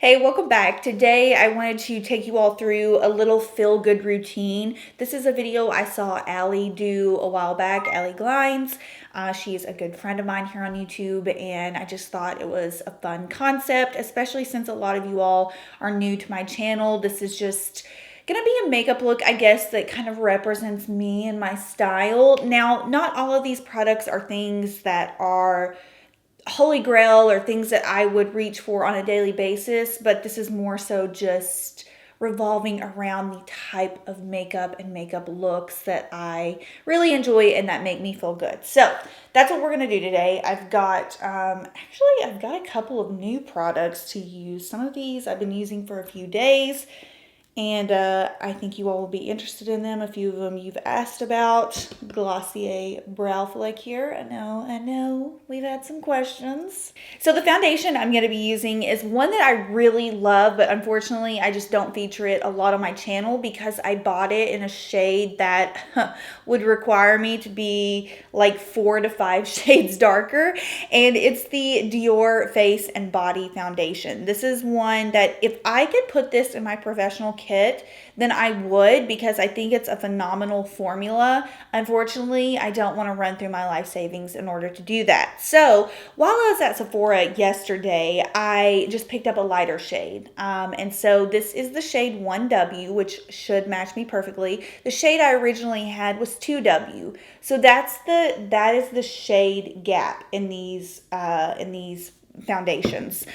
Hey, welcome back. Today I wanted to take you all through a little feel-good routine. This is a video I saw Allie do a while back, Allie Glines. She's a good friend of mine here on YouTube, and I just thought it was a fun concept, especially since a lot of you all are new to my channel. This is just gonna be a makeup look, I guess, that kind of represents me and my style. Now, not all of these products are things that are holy grail or things that I would reach for on a daily basis, but this is more so just revolving around the type of makeup and makeup looks that I really enjoy and that make me feel good. So that's what we're gonna do today. I've got a couple of new products to use. Some of these I've been using for a few days, and I think you all will be interested in them. A few of them you've asked about. Glossier brow flick here. I know, we've had some questions. So the foundation I'm going to be using is one that I really love, but unfortunately I just don't feature it a lot on my channel because I bought it in a shade that would require me to be like 4 to 5 shades darker, and it's the Dior Face and Body Foundation. This is one that if I could put this in my professional kit, then I would, because I think it's a phenomenal formula. Unfortunately, I don't want to run through my life savings in order to do that. So while I was at Sephora yesterday, I just picked up a lighter shade. And so this is the shade 1W, which should match me perfectly. The shade I originally had was 2W. So that is the shade gap in these foundations.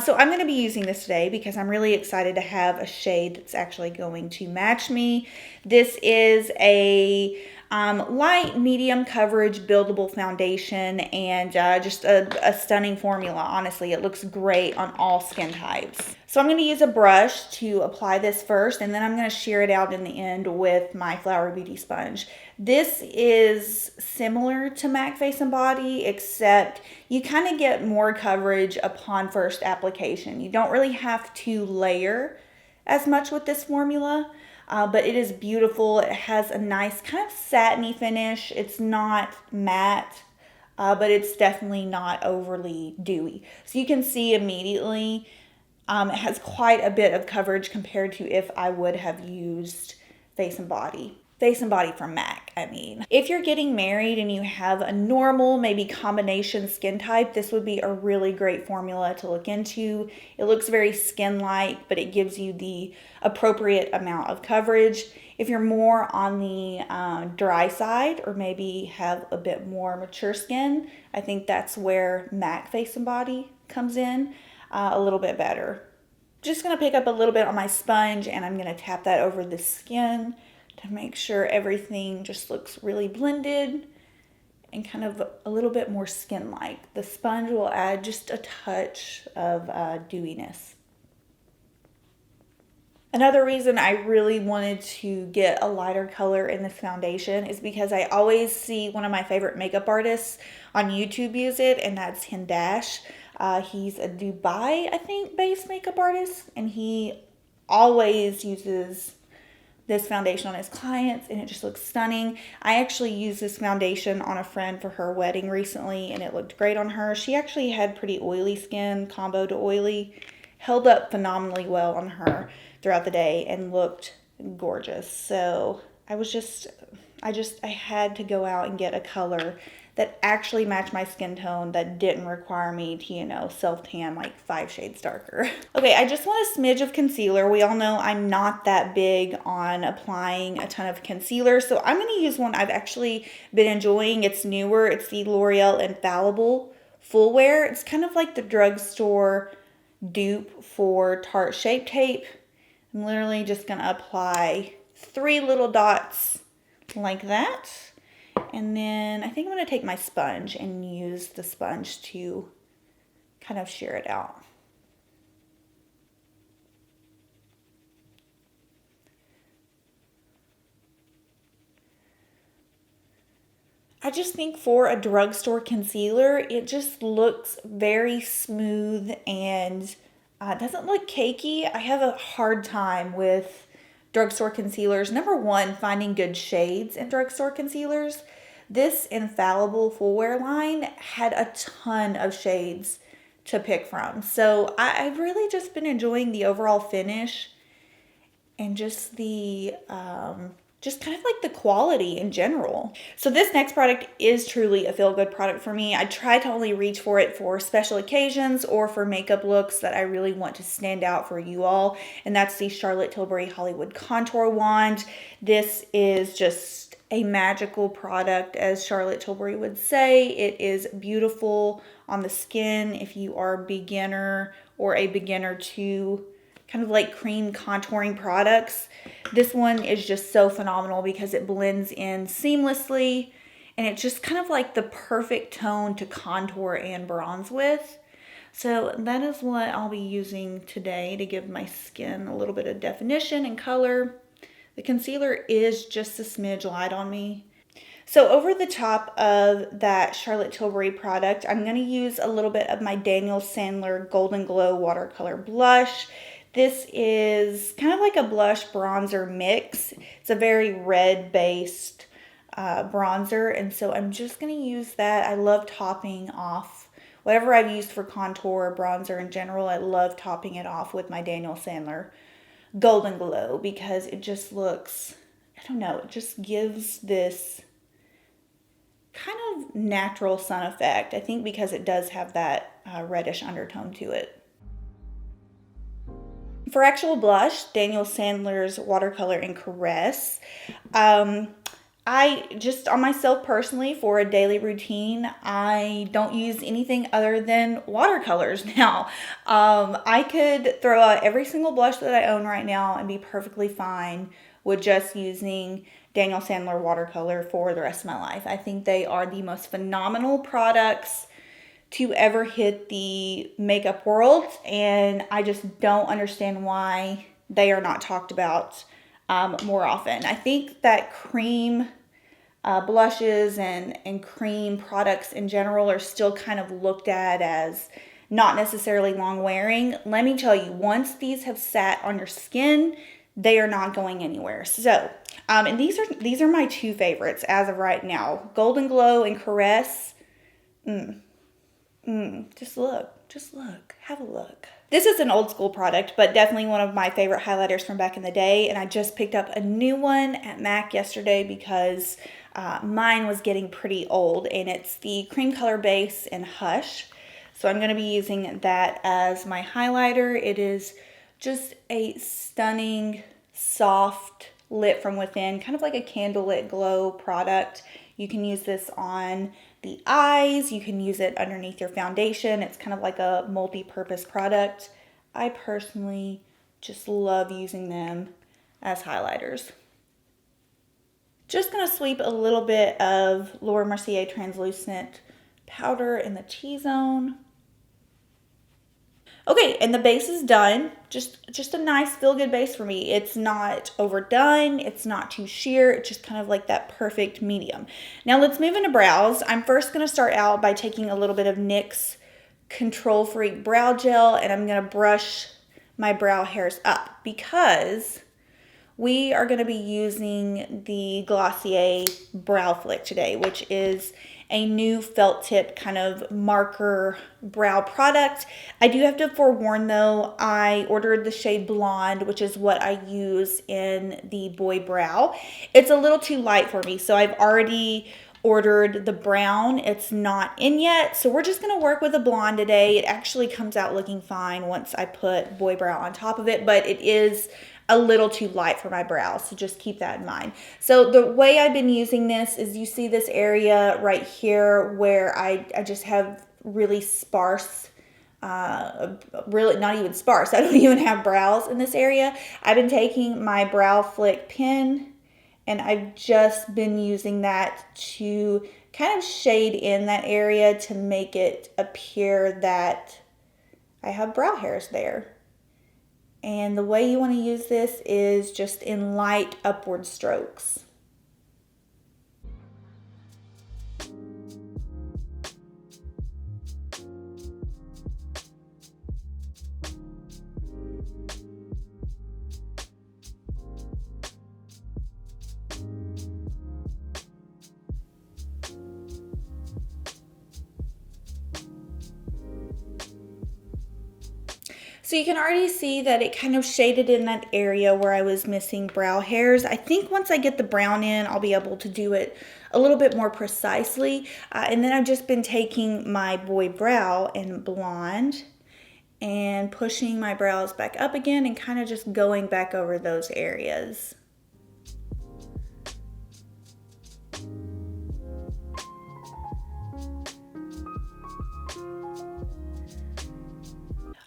So I'm going to be using this today because I'm really excited to have a shade that's actually going to match me. This is a light medium coverage buildable foundation, and just a stunning formula. Honestly, it looks great on all skin types. So I'm going to use a brush to apply this first, and then I'm going to shear it out in the end with my Flower Beauty sponge. This is similar to MAC Face and Body, except you kind of get more coverage upon first application. You don't really have to layer as much with this formula. But it is beautiful. It has a nice kind of satiny finish. It's not matte, but it's definitely not overly dewy. So you can see immediately it has quite a bit of coverage compared to if I would have used Face and Body. Face and Body from MAC, I mean. If you're getting married and you have a normal, maybe combination skin type, this would be a really great formula to look into. It looks very skin-like, but it gives you the appropriate amount of coverage. If you're more on the dry side, or maybe have a bit more mature skin, I think that's where MAC Face and Body comes in a little bit better. Just gonna pick up a little bit on my sponge, and I'm gonna tap that over the skin to make sure everything just looks really blended and kind of a little bit more skin-like. The sponge will add just a touch of dewiness. Another reason I really wanted to get a lighter color in this foundation is because I always see one of my favorite makeup artists on YouTube use it, and that's Hindash. He's a Dubai, I think, based makeup artist, and he always uses this foundation on his clients, and it just looks stunning. I actually used this foundation on a friend for her wedding recently, and it looked great on her. She actually had pretty oily skin, combo to oily. Held up phenomenally well on her throughout the day and looked gorgeous. So I had to go out and get a color that actually matched my skin tone, that didn't require me to, self-tan like 5 shades darker. Okay, I just want a smidge of concealer. We all know I'm not that big on applying a ton of concealer, so I'm going to use one I've actually been enjoying. It's newer. It's the L'Oreal Infallible Full Wear. It's kind of like the drugstore dupe for Tarte Shape Tape. I'm literally just going to apply 3 little dots like that. And then I think I'm going to take my sponge and use the sponge to kind of shear it out. I just think for a drugstore concealer, it just looks very smooth and doesn't look cakey. I have a hard time with drugstore concealers. Number one, finding good shades in drugstore concealers. This Infallible Full Wear line had a ton of shades to pick from. So I've really just been enjoying the overall finish and just the just kind of like the quality in general. So this next product is truly a feel-good product for me. I try to only reach for it for special occasions or for makeup looks that I really want to stand out for you all. And that's the Charlotte Tilbury Hollywood Contour Wand. This is just a magical product, as Charlotte Tilbury would say. It is beautiful on the skin if you are a beginner or a beginner to kind of like cream contouring products. This one is just so phenomenal because it blends in seamlessly and it's just kind of like the perfect tone to contour and bronze with. So that is what I'll be using today to give my skin a little bit of definition and color. The concealer is just a smidge light on me. So over the top of that Charlotte Tilbury product, I'm going to use a little bit of my Daniel Sandler Golden Glow Watercolor Blush. This is kind of like a blush bronzer mix. It's a very red based bronzer, and so I'm just going to use that. I love topping off whatever I've used for contour or bronzer in general. I love topping it off with my Daniel Sandler Golden Glow because it just looks, I don't know, it just gives this kind of natural sun effect. I think because it does have that reddish undertone to it. For actual blush, Daniel Sandler's Watercolor in Caress. I just, on myself personally, for a daily routine, I don't use anything other than watercolors now. I could throw out every single blush that I own right now and be perfectly fine with just using Daniel Sandler watercolor for the rest of my life. I think they are the most phenomenal products to ever hit the makeup world, and I just don't understand why they are not talked about more often. I think that cream blushes and cream products in general are still kind of looked at as not necessarily long wearing. Let me tell you, once these have sat on your skin, they are not going anywhere. So, and these are my two favorites as of right now. Golden Glow and Caress. Just look, have a look. This is an old school product, but definitely one of my favorite highlighters from back in the day. And I just picked up a new one at MAC yesterday because mine was getting pretty old, and it's the cream color base in Hush. So I'm going to be using that as my highlighter. It is just a stunning, soft lit from within, kind of like a candlelit glow product. You can use this on the eyes. You can use it underneath your foundation. It's kind of like a multi-purpose product. I personally just love using them as highlighters. Just going to sweep a little bit of Laura Mercier translucent powder in the T-zone. Okay, and the base is done. Just a nice feel-good base for me. It's not overdone. It's not too sheer. It's just kind of like that perfect medium. Now let's move into brows. I'm first going to start out by taking a little bit of NYX Control Freak Brow Gel, and I'm going to brush my brow hairs up because we are going to be using the Glossier Brow Flick today, which is a new felt tip kind of marker brow product. I do have to forewarn though, I ordered the shade Blonde, which is what I use in the boy brow. It's a little too light for me, so I've already ordered the brown. It's not in yet, so we're just going to work with the Blonde today. It actually comes out looking fine once I put boy brow on top of it, but it is a little too light for my brows, so just keep that in mind. So the way I've been using this is, you see this area right here where I just have really sparse, really not even sparse, I don't even have brows in this area. I've been taking my Brow Flick pen and I've just been using that to kind of shade in that area to make it appear that I have brow hairs there. And the way you want to use this is just in light upward strokes. So you can already see that it kind of shaded in that area where I was missing brow hairs. I think once I get the brown in, I'll be able to do it a little bit more precisely. And then I've just been taking my boy brow in Blonde and pushing my brows back up again and kind of just going back over those areas.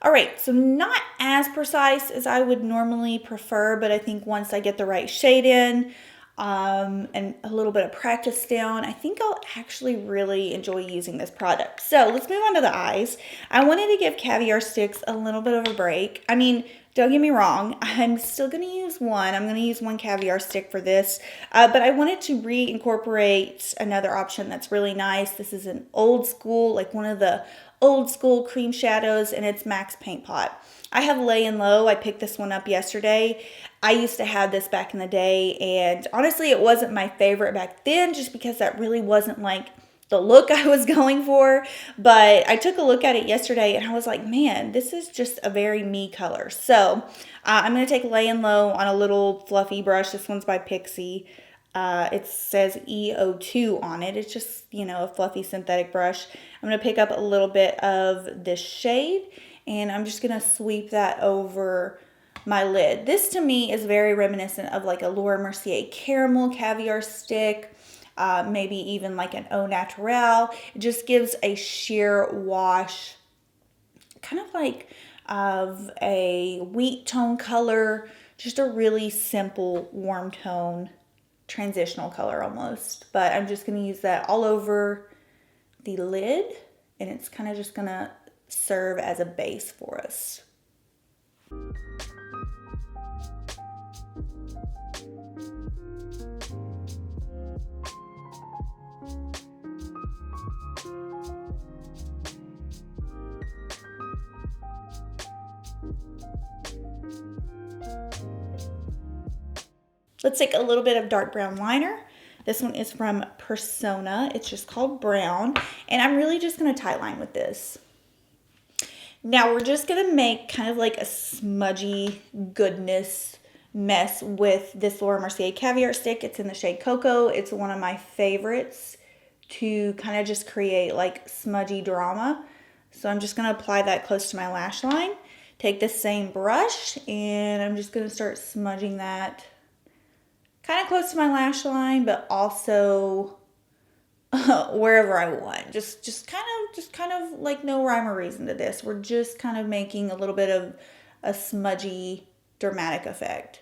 All right, so not as precise as I would normally prefer, but I think once I get the right shade in and a little bit of practice down, I think I'll actually really enjoy using this product. So let's move on to the eyes. I wanted to give Caviar sticks a little bit of a break. I mean, don't get me wrong, I'm still going to use one. I'm going to use one Caviar stick for this, but I wanted to reincorporate another option that's really nice. This is an old school, like one of the old school cream shadows, and it's Max Paint Pot. I have Layin Low. I picked this one up yesterday. I used to have this back in the day, and honestly, it wasn't my favorite back then just because that really wasn't like the look I was going for. But I took a look at it yesterday, and I was like, man, this is just a very me color. So I'm going to take Layin Low on a little fluffy brush. This one's by Pixie. It says EO2 on it. It's just, you know, a fluffy synthetic brush. I'm going to pick up a little bit of this shade, and I'm just going to sweep that over my lid. This to me is very reminiscent of like a Laura Mercier caramel caviar stick, maybe even like an Au Naturel. It just gives a sheer wash, kind of like of a wheat tone color, just a really simple warm tone, transitional color almost. But I'm just going to use that all over the lid, and it's kind of just going to serve as a base for us. Let's take a little bit of dark brown liner. This one is from Persona. It's just called Brown. And I'm really just going to tightline with this. Now we're just going to make kind of like a smudgy goodness mess with this Laura Mercier Caviar stick. It's in the shade Cocoa. It's one of my favorites to kind of just create like smudgy drama. So I'm just going to apply that close to my lash line. Take the same brush, and I'm just going to start smudging that kind of close to my lash line, but also wherever I want. Just kind of like no rhyme or reason to this. We're just kind of making a little bit of a smudgy, dramatic effect.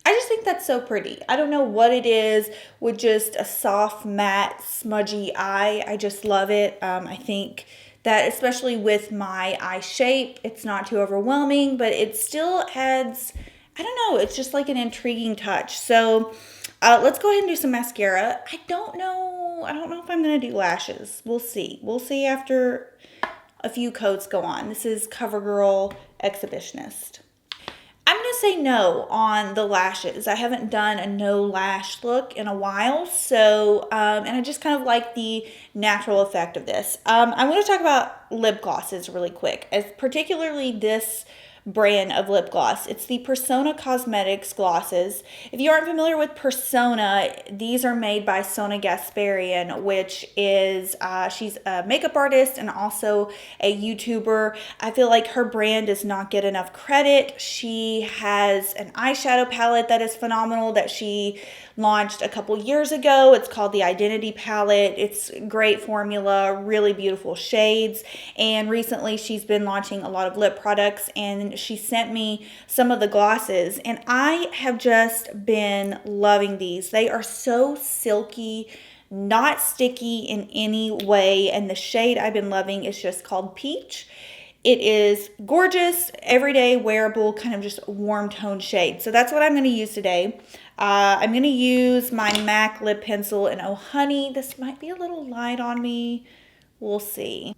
I just think that's so pretty. I don't know what it is with just a soft, matte, smudgy eye. I just love it. I think that especially with my eye shape, it's not too overwhelming, but it still adds, I don't know, it's just like an intriguing touch. So let's go ahead and do some mascara. I don't know if I'm going to do lashes. We'll see. We'll see after a few coats go on. This is Covergirl Exhibitionist. I'm going to say no on the lashes. I haven't done a no lash look in a while. So, and I just kind of like the natural effect of this. I'm going to talk about lip glosses really quick, as particularly this brand of lip gloss. It's the Persona Cosmetics glosses. If you aren't familiar with Persona, these are made by Sona Gasparian, which is, she's a makeup artist and also a YouTuber. I feel like her brand does not get enough credit. She has an eyeshadow palette that is phenomenal that she launched a couple years ago. It's called the Identity Palette. It's great formula, really beautiful shades. And recently she's been launching a lot of lip products, and she sent me some of the glosses, and I have just been loving these. They are so silky, not sticky in any way, and the shade I've been loving is just called Peach. It is gorgeous, everyday wearable, kind of just warm tone shade. So that's what I'm going to use today. I'm going to use my MAC lip pencil, and oh honey, this might be a little light on me. We'll see.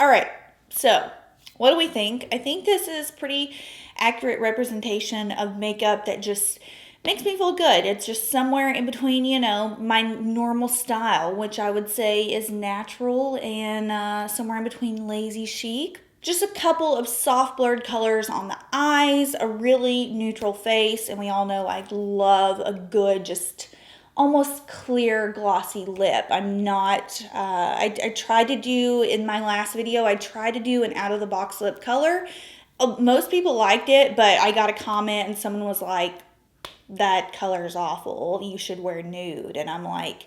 All right, so what do we think? I think this is pretty accurate representation of makeup that just makes me feel good. It's just somewhere in between, you know, my normal style, which I would say is natural, and somewhere in between lazy chic. Just a couple of soft blurred colors on the eyes, a really neutral face, and we all know I love a good, just almost clear glossy lip. I'm not, I tried to do, in my last video, I tried to do an out of the box lip color. Most people liked it, but I got a comment and someone was like, that color is awful, you should wear nude. And I'm like,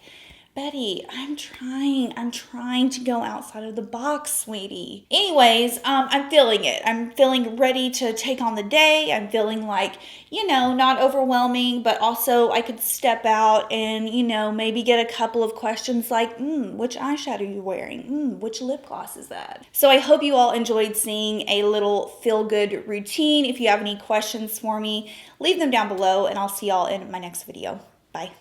Betty, I'm trying to go outside of the box, sweetie. Anyways, I'm feeling it. I'm feeling ready to take on the day. I'm feeling like, you know, not overwhelming, but also I could step out and, you know, maybe get a couple of questions like, which eyeshadow are you wearing? Which lip gloss is that? So I hope you all enjoyed seeing a little feel-good routine. If you have any questions for me, leave them down below, and I'll see y'all in my next video. Bye.